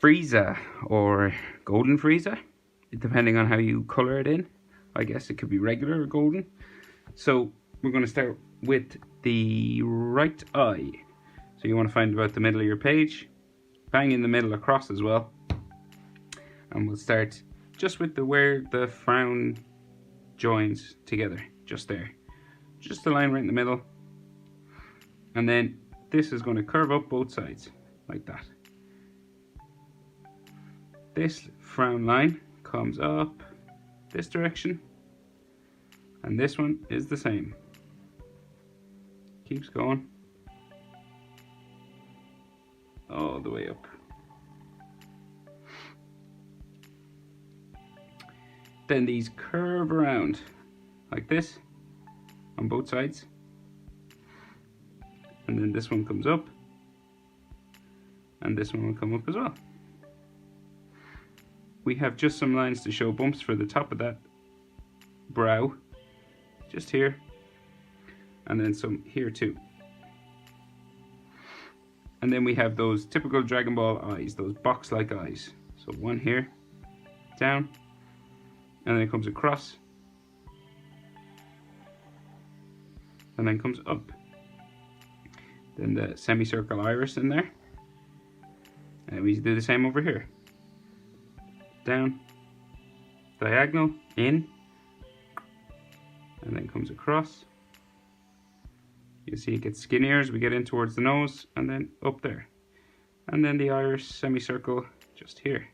Frieza or golden Frieza, depending on how you color it in. I guess it could be regular or golden. So we're going to start with the right eye. So you want to find about the middle of your page, bang in the middle across as well. And we'll start just with where the frown joins together, just there. Just a line right in the middle. And then this is going to curve up both sides, like that. This frown line comes up this direction, and this one is the same. Keeps going all the way up. Then these curve around like this on both sides, and then this one comes up, and this one will come up as well. We have just some lines to show bumps for the top of that brow, just here, and then some here too. And then we have those typical Dragon Ball eyes, those box-like eyes. So one here, down, and then it comes across, and then comes up. Then the semicircle iris in there, and we do the same over here. Down, diagonal, in, and then comes across. You see it gets skinnier as we get in towards the nose, and then up there. And then the iris semicircle just here.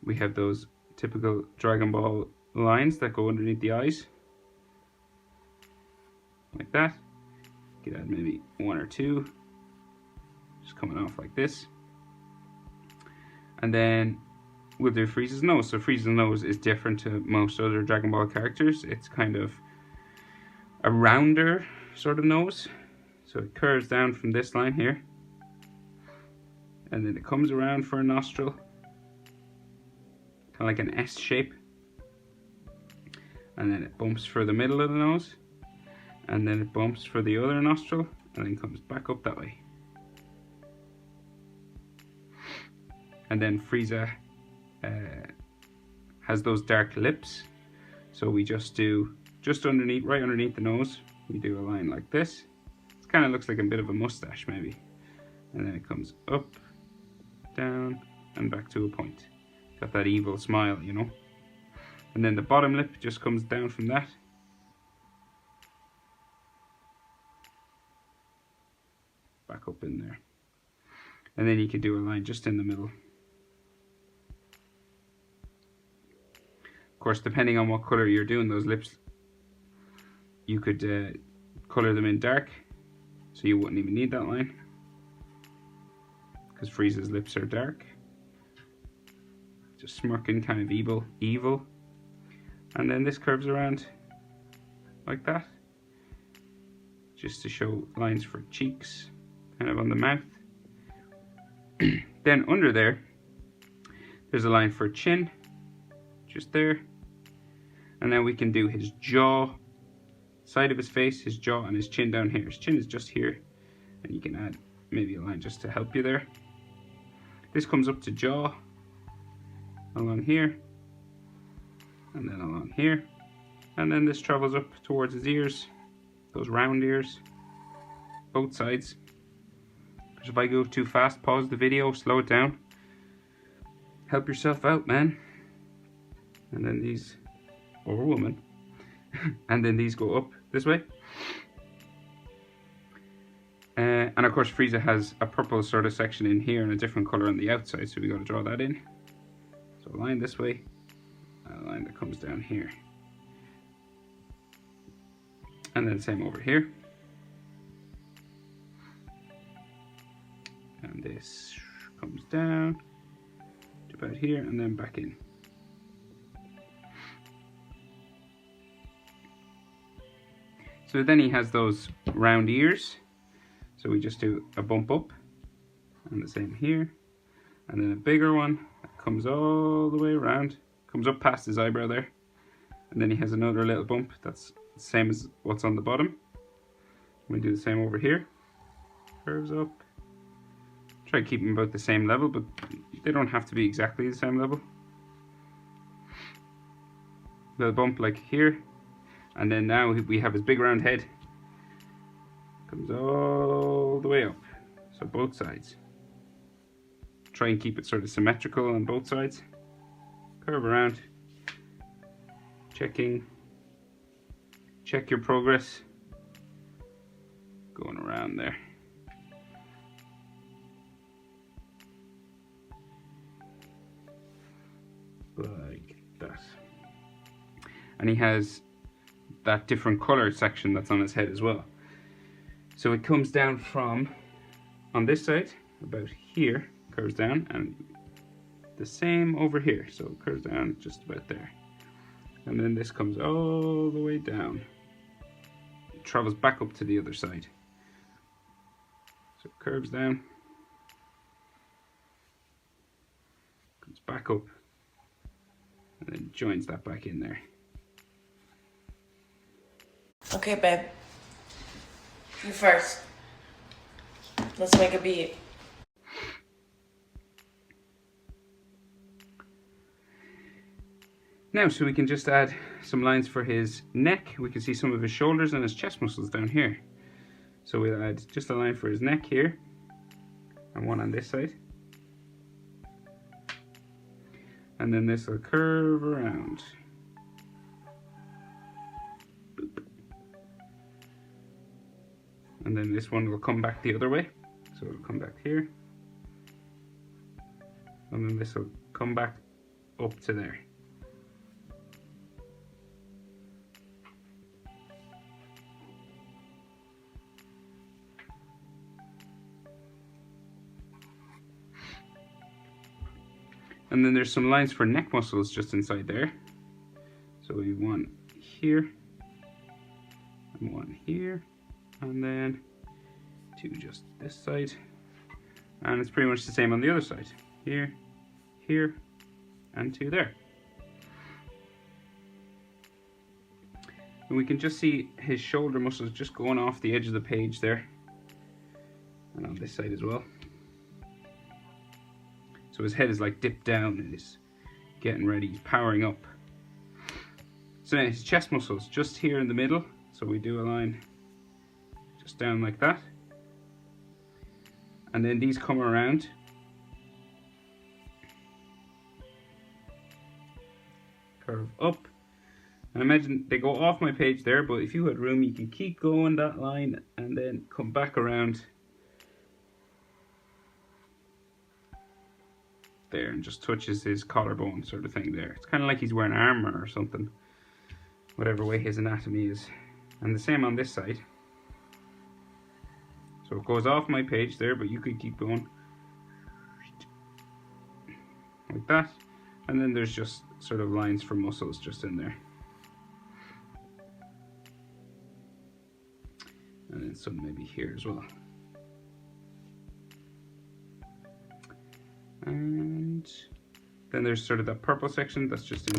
We have those typical Dragon Ball lines that go underneath the eyes, like that. You could add maybe one or two, just coming off like this. And then we'll do Frieza's nose. So Frieza's nose is different to most other Dragon Ball characters. It's kind of a rounder sort of nose. So it curves down from this line here, and then it comes around for a nostril, kind of like an S shape. And then it bumps for the middle of the nose, and then it bumps for the other nostril, and then comes back up that way. And then Frieza has those dark lips, so we just do underneath, right underneath the nose, we do a line like this. It kind of looks like a bit of a mustache maybe, and then it comes up, down, and back to a point. Got that evil smile, you know. And then the bottom lip just comes down from that, back up in there, and then you could do a line just in the middle. Of course, depending on what color you're doing those lips, you could color them in dark, so you wouldn't even need that line, because Frieza's lips are dark. Just smirking, kind of evil. And then this curves around like that, just to show lines for cheeks, kind of on the mouth. Then under there's a line for chin, just there. And then we can do his jaw, side of his face, his jaw, and his chin down here. His chin is just here, and you can add maybe a line just to help you there. This comes up to jaw, along here, and then along here. And then this travels up towards his ears, those round ears, both sides. So if I go too fast, pause the video, slow it down. Help yourself out, man. And then these, or woman, and then these go up this way. And of course Frieza has a purple sort of section in here and a different color on the outside, so we got to draw that in. So a line this way, and a line that comes down here. And then same over here. And this comes down to about here and then back in. So then he has those round ears. So we just do a bump up, and the same here. And then a bigger one that comes all the way around, comes up past his eyebrow there. And then he has another little bump that's the same as what's on the bottom. We do the same over here. Curves up, Try to keep them about the same level, but they don't have to be exactly the same level. Little bump like here, and then now we have his big round head. Comes all the way up, so both sides. Try and keep it sort of symmetrical on both sides. Curve around, checking, check your progress. Going around there. Like that. And he has that different color section that's on his head as well. So it comes down from, on this side, about here, curves down, and the same over here. So it curves down just about there. And then this comes all the way down. It travels back up to the other side. So it curves down, comes back up, and then joins that back in there. Okay, babe. You first. Let's make a beat. Now, so we can just add some lines for his neck. We can see some of his shoulders and his chest muscles down here. So we'll add just a line for his neck here, and one on this side. And then this will curve around. Boop. And then this one will come back the other way. So it'll come back here. And then this will come back up to there. And then there's some lines for neck muscles just inside there. So we have one here, and one here, and then two just this side. And it's pretty much the same on the other side. Here, here, and two there. And we can just see his shoulder muscles just going off the edge of the page there. And on this side as well. So his head is like dipped down and he's getting ready, he's powering up. So now his chest muscles just here in the middle. So we do a line just down like that. And then these come around. Curve up. And imagine they go off my page there, but if you had room, you can keep going that line and then come back around there and just touches his collarbone sort of thing there. It's kind of like he's wearing armor or something, whatever way his anatomy is. And the same on this side. So it goes off my page there, but you could keep going like that. And then there's just sort of lines for muscles just in there. And then some maybe here as well. And then there's sort of that purple section that's just in